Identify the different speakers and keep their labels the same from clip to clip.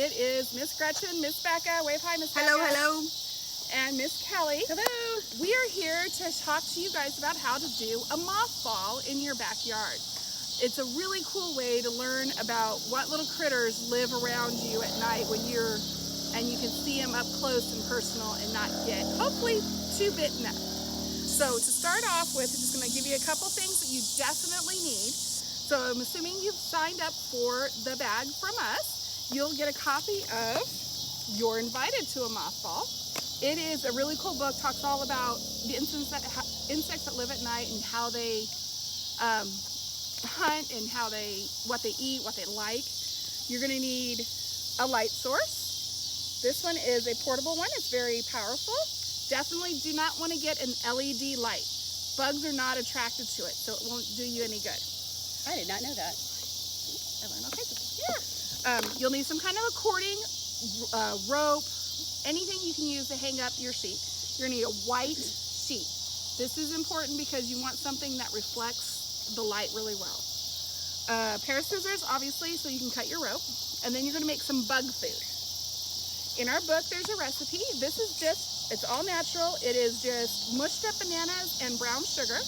Speaker 1: it is Miss Gretchen, Miss Becca, wave hi, Miss Becca.
Speaker 2: Hello.
Speaker 1: And Miss Kelly.
Speaker 2: Hello.
Speaker 1: We are here to talk to you guys about how to do a moth ball in your backyard. It's a really cool way to learn about what little critters live around you at night and you can see them up close and personal and not get, hopefully, too bitten up. So to start off with, I'm just going to give you a couple things that you definitely need. So I'm assuming you've signed up for the bag from us. You'll get a copy of You're Invited to a Moth Ball. It is a really cool book, talks all about the insects that live at night and how they hunt and what they eat, what they like. You're going to need a light source. This one is a portable one. It's very powerful. Definitely do not want to get an LED light. Bugs are not attracted to it, so it won't do you any good.
Speaker 2: I did not know that.
Speaker 1: I learned all kinds of things. Yeah. You'll need some kind of a cording, rope, anything you can use to hang up your sheet. You're going to need a white sheet. This is important because you want something that reflects the light really well. A pair of scissors, obviously, so you can cut your rope. And then you're going to make some bug food. In our book, there's a recipe. This is it's all natural. It is just mushed up bananas and brown sugar.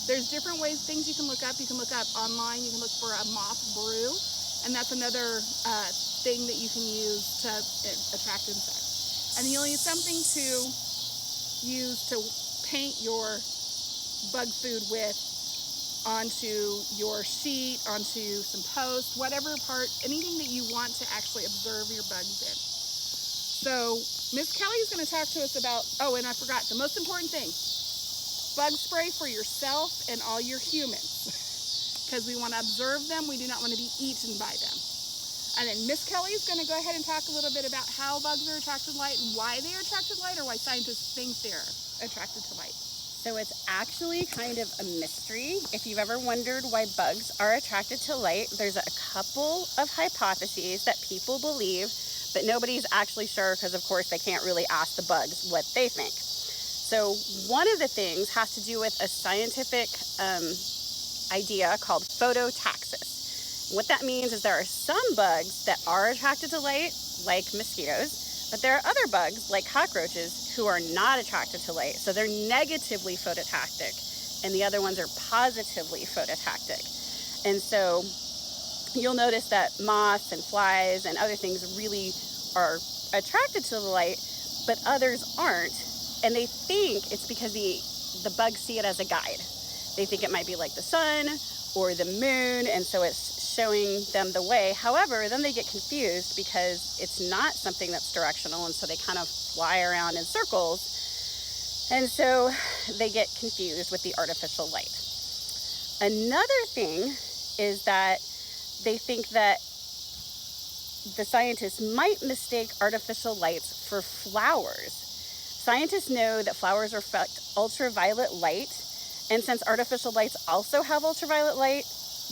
Speaker 1: There's different things you can look up. You can look up online. You can look for a moth brew. And that's another thing that you can use to attract insects. And you'll need something to use to paint your bug food with onto your sheet, onto some posts, whatever part, anything that you want to actually observe your bugs in. So Miss Kelly is going to talk to us about, and I forgot, the most important thing, bug spray for yourself and all your humans. Because we want to observe them, we do not want to be eaten by them. And then Miss Kelly is going to go ahead and talk a little bit about how bugs are attracted to light and why they are attracted to light, or why scientists think they're attracted to light.
Speaker 2: So it's actually kind of a mystery. If you've ever wondered why bugs are attracted to light, there's a couple of hypotheses that people believe, but nobody's actually sure because, of course, they can't really ask the bugs what they think. So one of the things has to do with a scientific idea called phototaxis. What that means is there are some bugs that are attracted to light, like mosquitoes, but there are other bugs, like cockroaches, who are not attracted to light. So they're negatively phototactic, and the other ones are positively phototactic. And so you'll notice that moths and flies and other things really are attracted to the light, but others aren't. And they think it's because the bugs see it as a guide. They think it might be like the sun or the moon, and so it's showing them the way. However, then they get confused because it's not something that's directional, and so they kind of fly around in circles, and so they get confused with the artificial light. Another thing is that they think that the scientists might mistake artificial lights for flowers. Scientists know that flowers reflect ultraviolet light, and since artificial lights also have ultraviolet light,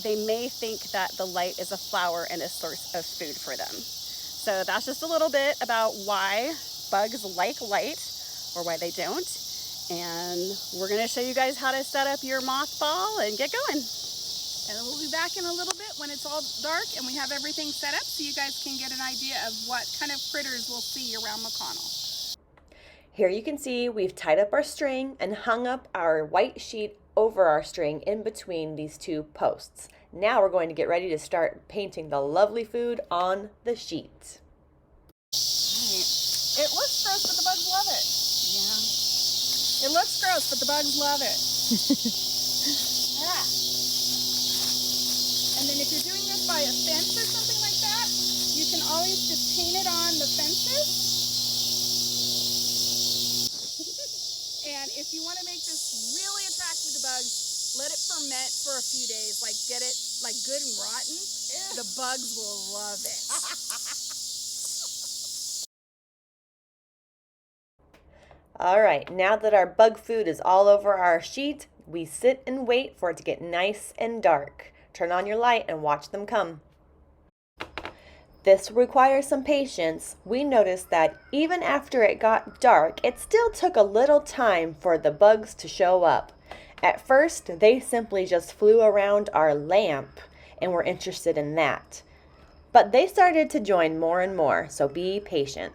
Speaker 2: they may think that the light is a flower and a source of food for them. So that's just a little bit about why bugs like light, or why they don't. And we're going to show you guys how to set up your moth ball and get going.
Speaker 1: And then we'll be back in a little bit when it's all dark and we have everything set up so you guys can get an idea of what kind of critters we'll see around McConnell.
Speaker 3: Here you can see we've tied up our string and hung up our white sheet over our string in between these two posts. Now we're going to get ready to start painting the lovely food on the sheet.
Speaker 1: It looks gross, but the bugs love it.
Speaker 2: Yeah.
Speaker 1: It looks gross, but the bugs love it. Yeah. And then if you're doing this by a fence or something like that, you can always just paint it on the fences. And if you want to make this really attractive to bugs, let it ferment for a few days. Like get it like good and rotten. Yeah. The bugs will love it.
Speaker 3: All right, now that our bug food is all over our sheet, we sit and wait for it to get nice and dark. Turn on your light and watch them come. This requires some patience. We noticed that even after it got dark, it still took a little time for the bugs to show up. At first, they simply just flew around our lamp and were interested in that. But they started to join more and more, so be patient.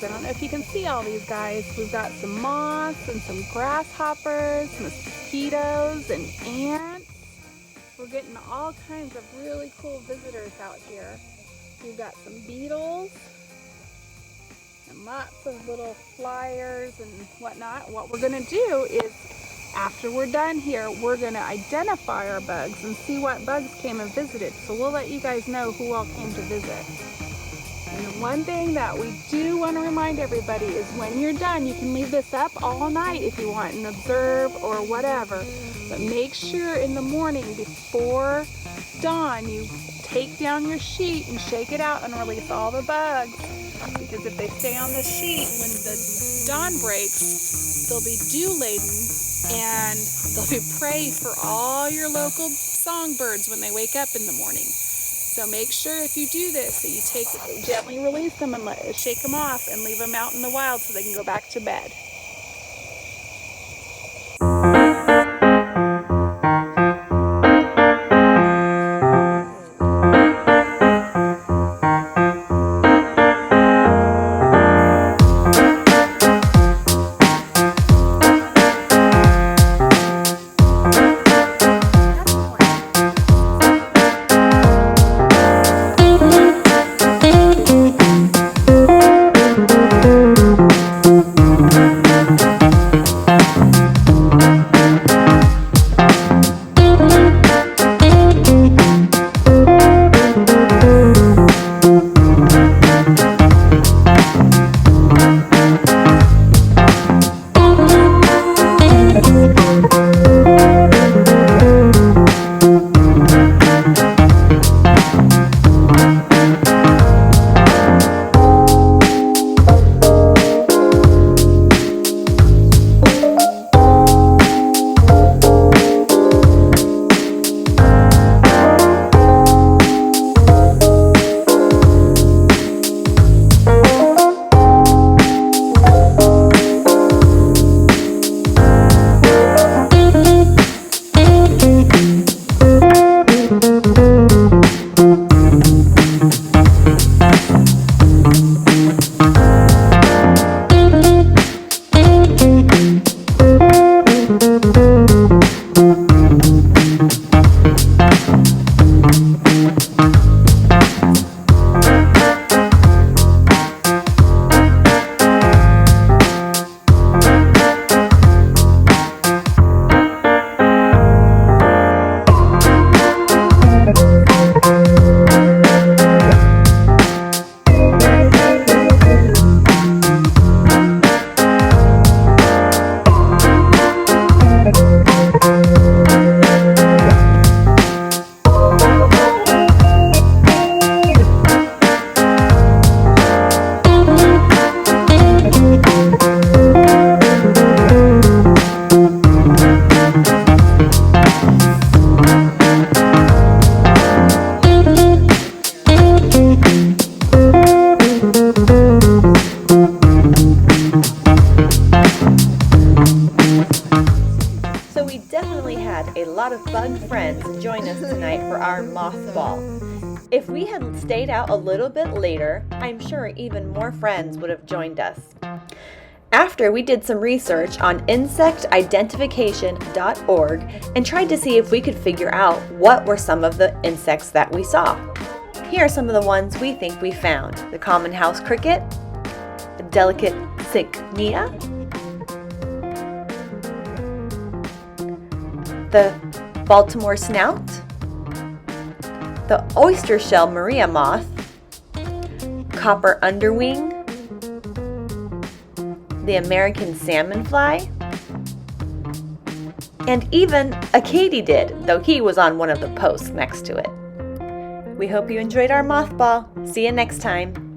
Speaker 1: I don't know if you can see all these guys. We've got some moths and some grasshoppers, mosquitoes and ants. We're getting all kinds of really cool visitors out here. We've got some beetles and lots of little flyers and whatnot. What we're going to do is, after we're done here, we're going to identify our bugs and see what bugs came and visited. So we'll let you guys know who all came to visit. And the one thing that we do want to remind everybody is when you're done, you can leave this up all night if you want and observe or whatever. But make sure in the morning before dawn, you take down your sheet and shake it out and release all the bugs. Because if they stay on the sheet, when the dawn breaks, they'll be dew laden and they'll be prey for all your local songbirds when they wake up in the morning. So make sure if you do this that you gently release them and shake them off and leave them out in the wild so they can go back to bed.
Speaker 3: definitely had a lot of bug friends join us tonight for our Moth Ball. If we had stayed out a little bit later, I'm sure even more friends would have joined us. After, we did some research on insectidentification.org and tried to see if we could figure out what were some of the insects that we saw. Here are some of the ones we think we found. The common house cricket, the delicate cycnia, the Baltimore snout, the oyster shell Maria moth, copper underwing, the American salmon fly, and even a katydid, though he was on one of the posts next to it. We hope you enjoyed our moth ball. See you next time.